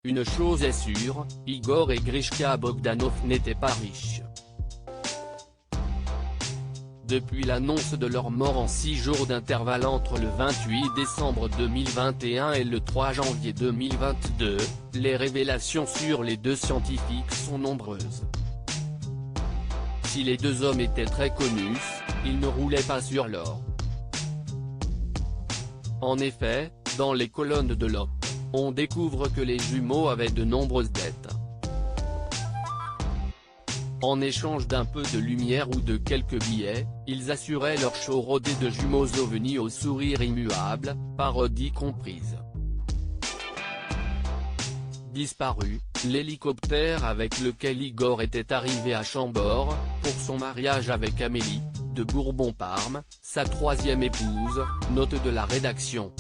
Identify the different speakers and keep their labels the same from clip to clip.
Speaker 1: une chose est sûre, Igor et Grishka Bogdanov n'étaient pas riches. Depuis l'annonce de leur mort en 6 jours d'intervalle entre le 28 décembre 2021 et le 3 janvier 2022, les révélations sur les deux scientifiques sont nombreuses. Si les deux hommes étaient très connus, ils ne roulaient pas sur l'or. En effet, dans les colonnes de l'OP, on découvre que les jumeaux avaient de nombreuses dettes. En échange d'un peu de lumière ou de quelques billets, ils assuraient leur show rodé de jumeaux ovnis au sourire immuable, parodie comprise. Disparu, l'hélicoptère avec lequel Igor était arrivé à Chambord, pour son mariage avec Amélie, de Bourbon-Parme, sa troisième épouse, note de la rédaction.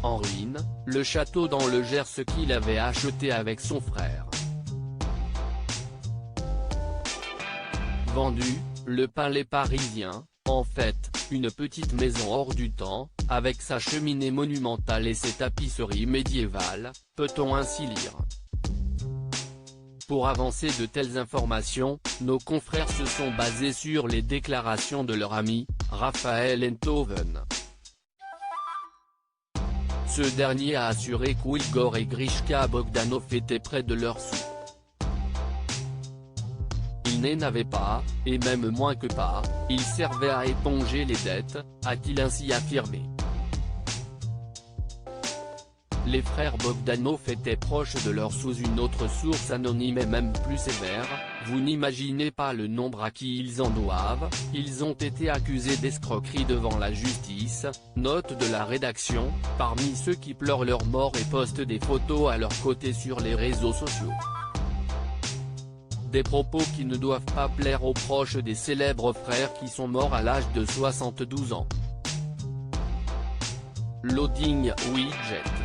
Speaker 1: En ruine, le château dans le Gers qu'il avait acheté avec son frère. Vendu, le palais parisien, en fait, une petite maison hors du temps, avec sa cheminée monumentale et ses tapisseries médiévales, peut-on ainsi lire. Pour avancer de telles informations, nos confrères se sont basés sur les déclarations de leur ami, Raphaël Enthoven. Ce dernier a assuré qu'Igor et Grishka Bogdanov étaient près de leur sou. Ils n'avaient pas, et même moins que pas, ils servaient à éponger les dettes, a-t-il ainsi affirmé. Les frères Bogdanov étaient proches de leur sous une autre source anonyme et même plus sévère, vous n'imaginez pas le nombre à qui ils en doivent, ils ont été accusés d'escroquerie devant la justice, note de la rédaction, parmi ceux qui pleurent leur mort et postent des photos à leur côté sur les réseaux sociaux. Des propos qui ne doivent pas plaire aux proches des célèbres frères qui sont morts à l'âge de 72 ans. Loading Widget.